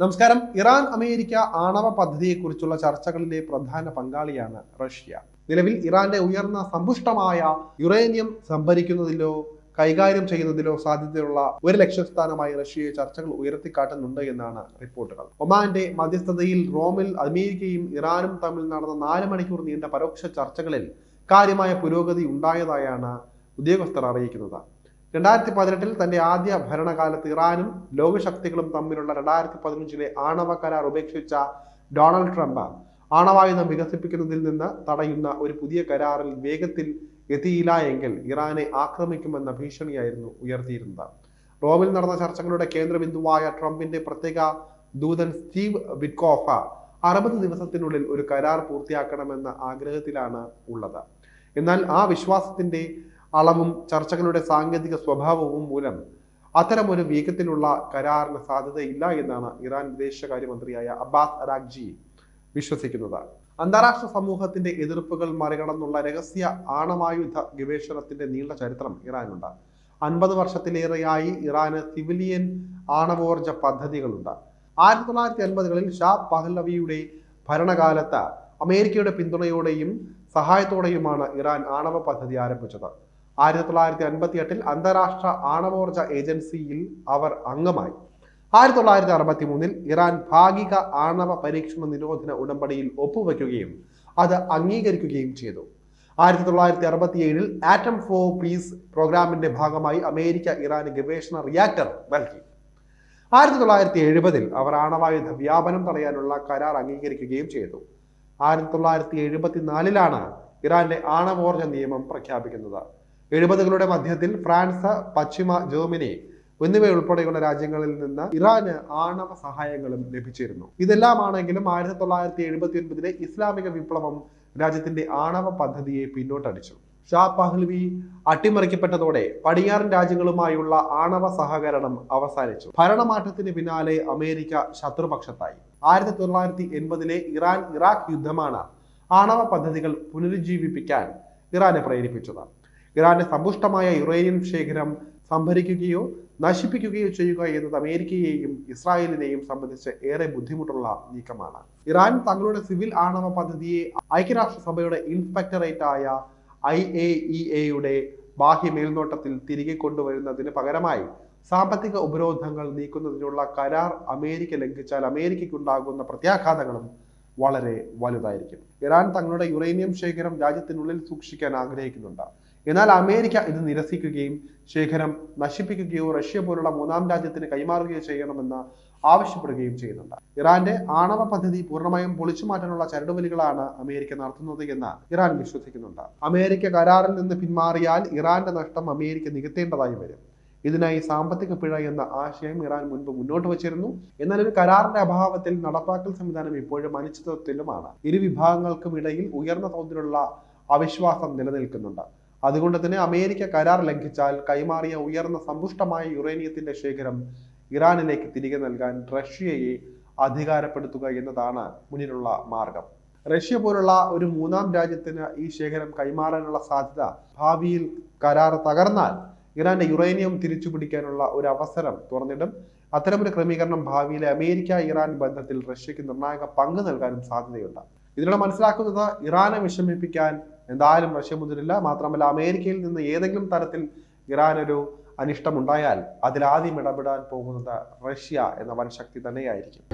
നമസ്കാരം. Iran America ആണവ പദ്ധതിയെക്കുറിച്ചുള്ള ചർച്ചകളിലെ പ്രധാന പങ്കാളിയാണ് റഷ്യ. നിലവിൽ ഇറാന്റെ ഉയർന്ന സമ്പുഷ്ടമായ യുറേനിയം സംഭരിക്കുന്നതിലോ കൈകാര്യം ചെയ്യുന്നതിലോ സാധ്യതയുള്ള ഒരു ലക്ഷ്യസ്ഥാനമായി റഷ്യയെ ചർച്ചകൾ ഉയർത്തിക്കാട്ടുന്നുണ്ട് എന്നാണ് റിപ്പോർട്ടുകൾ. ഒമാന്റെ മധ്യസ്ഥതയിൽ റോമിൽ അമേരിക്കയും ഇറാനും തമ്മിൽ നടന്ന 4 മണിക്കൂർ നീണ്ട പരോക്ഷ ചർച്ചകളിൽ കാര്യമായ പുരോഗതി ഉണ്ടായതായാണ് ഉദ്യോഗസ്ഥർ അറിയിക്കുന്നത്. 2018 തന്റെ ആദ്യ ഭരണകാലത്ത് ഇറാനും ലോകശക്തികളും തമ്മിലുള്ള 2015 ആണവ കരാർ ഉപേക്ഷിച്ച ഡൊണാൾഡ് ട്രംപ് ആണവായുധം വികസിപ്പിക്കുന്നതിൽ നിന്ന് തടയുന്ന ഒരു പുതിയ കരാറിൽ വേഗത്തിൽ എത്തിയില്ല എങ്കിൽ ഇറാനെ ആക്രമിക്കുമെന്ന ഭീഷണിയായിരുന്നു ഉയർത്തിയിരുന്നത്. റോമിൽ നടന്ന ചർച്ചകളുടെ കേന്ദ്രബിന്ദുവായ ട്രംപിന്റെ പ്രത്യേക ദൂതൻ സ്റ്റീവ് വിറ്റ്കോഫ് 60 ദിവസത്തിനുള്ളിൽ ഒരു കരാർ പൂർത്തിയാക്കണമെന്ന ആഗ്രഹത്തിലാണ് ഉള്ളത്. എന്നാൽ ആ വിശ്വാസത്തിന്റെ അളവും ചർച്ചകളുടെ സാങ്കേതിക സ്വഭാവവും മൂലം അത്തരമൊരു വേഗത്തിലുള്ള കരാറിന് സാധ്യതയില്ല എന്നാണ് ഇറാൻ വിദേശകാര്യമന്ത്രിയായ അബ്ബാസ് അരാഗ്ചി വിശ്വസിക്കുന്നത്. അന്താരാഷ്ട്ര സമൂഹത്തിന്റെ എതിർപ്പുകൾ മറികടന്നുള്ള രഹസ്യ ആണവായുധ ഗവേഷണത്തിന്റെ നീണ്ട ചരിത്രം ഇറാനുണ്ട്. 50 വർഷത്തിലേറെയായി ഇറാന് സിവിലിയൻ ആണവോർജ പദ്ധതികളുണ്ട്. 1980കളിൽ ഷാ പഹ്ലവിയുടെ ഭരണകാലത്ത് അമേരിക്കയുടെ പിന്തുണയോടെയും സഹായത്തോടെയുമാണ് ഇറാൻ ആണവ പദ്ധതി ആരംഭിച്ചത്. 1958 അന്താരാഷ്ട്ര ആണവോർജ ഏജൻസിയിൽ അവർ അംഗമായി. 1963 ഇറാൻ ഭാഗിക ആണവ പരീക്ഷണ നിരോധന ഉടമ്പടിയിൽ ഒപ്പുവെക്കുകയും അത് അംഗീകരിക്കുകയും ചെയ്തു. 1967 ആറ്റം ഫോർ പീസ് പ്രോഗ്രാമിന്റെ ഭാഗമായി അമേരിക്ക ഇറാന് ഗവേഷണ റിയാക്ടർ നൽകി. 1970 അവർ ആണവായുധ വ്യാപനം തടയാനുള്ള കരാർ അംഗീകരിക്കുകയും ചെയ്തു. 1974 ഇറാന്റെ ആണവോർജ നിയമം പ്രഖ്യാപിക്കുന്നത്. 70കളുടെ മധ്യത്തിൽ ഫ്രാൻസ്, പശ്ചിമ ജർമ്മനി എന്നിവയുൾപ്പെടെയുള്ള രാജ്യങ്ങളിൽ നിന്ന് ഇറാന് ആണവ സഹായങ്ങളും ലഭിച്ചിരുന്നു. ഇതെല്ലാമാണെങ്കിലും 1979 ഇസ്ലാമിക വിപ്ലവം രാജ്യത്തിന്റെ ആണവ പദ്ധതിയെ പിന്നോട്ടടിച്ചു. ഷാ പഹ്ലവി അട്ടിമറിക്കപ്പെട്ടതോടെ പടിഞ്ഞാറൻ രാജ്യങ്ങളുമായുള്ള ആണവ സഹകരണം അവസാനിച്ചു. ഭരണമാറ്റത്തിന് പിന്നാലെ അമേരിക്ക ശത്രുപക്ഷത്തായി. 1980 ഇറാൻ ഇറാഖ് യുദ്ധമാണ് ആണവ പദ്ധതികൾ പുനരുജ്ജീവിപ്പിക്കാൻ ഇറാനെ പ്രേരിപ്പിച്ചത്. ഇറാന്റെ സമ്പുഷ്ടമായ യുറേനിയം ശേഖരം സംഭരിക്കുകയോ നശിപ്പിക്കുകയോ ചെയ്യുക എന്നത് അമേരിക്കയെയും ഇസ്രായേലിനെയും സംബന്ധിച്ച് ഏറെ ബുദ്ധിമുട്ടുള്ള നീക്കമാണ്. ഇറാൻ തങ്ങളുടെ സിവിൽ ആണവ പദ്ധതിയെ ഐക്യരാഷ്ട്രസഭയുടെ ഇൻസ്പെക്ടറേറ്റായ IAEA ബാഹ്യ മേൽനോട്ടത്തിൽ തിരികെ കൊണ്ടുവരുന്നതിന് പകരമായി സാമ്പത്തിക ഉപരോധങ്ങൾ നീക്കുന്നതിനുള്ള കരാർ അമേരിക്ക ലംഘിച്ചാൽ അമേരിക്കയ്ക്കുണ്ടാകുന്ന പ്രത്യാഘാതങ്ങളും വളരെ വലുതായിരിക്കും. ഇറാൻ തങ്ങളുടെ യുറേനിയം ശേഖരം രാജ്യത്തിനുള്ളിൽ സൂക്ഷിക്കാൻ ആഗ്രഹിക്കുന്നുണ്ട്. എന്നാൽ അമേരിക്ക ഇത് നിരസിക്കുകയും ശേഖരം നശിപ്പിക്കുകയോ റഷ്യ പോലുള്ള മൂന്നാം രാജ്യത്തിന് കൈമാറുകയോ ചെയ്യണമെന്ന് ആവശ്യപ്പെടുകയും ചെയ്യുന്നുണ്ട്. ഇറാന്റെ ആണവ പദ്ധതി പൂർണ്ണമായും പൊളിച്ചു മാറ്റാനുള്ള ചരടുവലികളാണ് അമേരിക്ക നടത്തുന്നത് എന്ന് ഇറാൻ വിശ്വസിക്കുന്നുണ്ട്. അമേരിക്ക കരാറിൽ നിന്ന് പിന്മാറിയാൽ ഇറാന്റെ നഷ്ടം അമേരിക്ക നികത്തേണ്ടതായി വരും. ഇതിനായി സാമ്പത്തിക പിഴ എന്ന ആശയം ഇറാൻ മുൻപ് മുന്നോട്ട് വച്ചിരുന്നു. എന്നാൽ ഒരു കരാറിന്റെ അഭാവത്തിൽ നടപ്പാക്കൽ സംവിധാനം ഇപ്പോഴും അനിശ്ചിതത്വത്തിലുമാണ്. ഇരു വിഭാഗങ്ങൾക്കും ഇടയിൽ ഉയർന്ന തോതിലുള്ള അവിശ്വാസം നിലനിൽക്കുന്നുണ്ട്. അതുകൊണ്ട് തന്നെ അമേരിക്ക കരാർ ലംഘിച്ചാൽ കൈമാറിയ ഉയർന്ന സമ്പുഷ്ടമായ യുറേനിയത്തിന്റെ ശേഖരം ഇറാനിലേക്ക് തിരികെ നൽകാൻ റഷ്യയെ അധികാരപ്പെടുത്തുക എന്നതാണ് മുന്നിലുള്ള മാർഗം. റഷ്യ പോലുള്ള ഒരു മൂന്നാം രാജ്യത്തിന് ഈ ശേഖരം കൈമാറാനുള്ള സാധ്യത ഭാവിയിൽ കരാർ തകർന്നാൽ ഇറാന്റെ യുറേനിയം തിരിച്ചു പിടിക്കാനുള്ള ഒരു അവസരം തുറന്നിടും. അത്തരമൊരു ക്രമീകരണം ഭാവിയിലെ അമേരിക്ക ഇറാൻ ബന്ധത്തിൽ റഷ്യക്ക് നിർണായക പങ്ക് നൽകാനും സാധ്യതയുണ്ട്. ഇതിലൂടെ മനസ്സിലാക്കുന്നത് ഇറാനെ വിഷമിപ്പിക്കാൻ എന്തായാലും റഷ്യ മുതിരില്ല. മാത്രമല്ല, അമേരിക്കയിൽ നിന്ന് ഏതെങ്കിലും തരത്തിൽ ഇറാനൊരു അനിഷ്ടമുണ്ടായാൽ അതിലാദ്യം ഇടപെടാൻ പോകുന്നത് റഷ്യ എന്ന വൻശക്തി തന്നെയായിരിക്കും.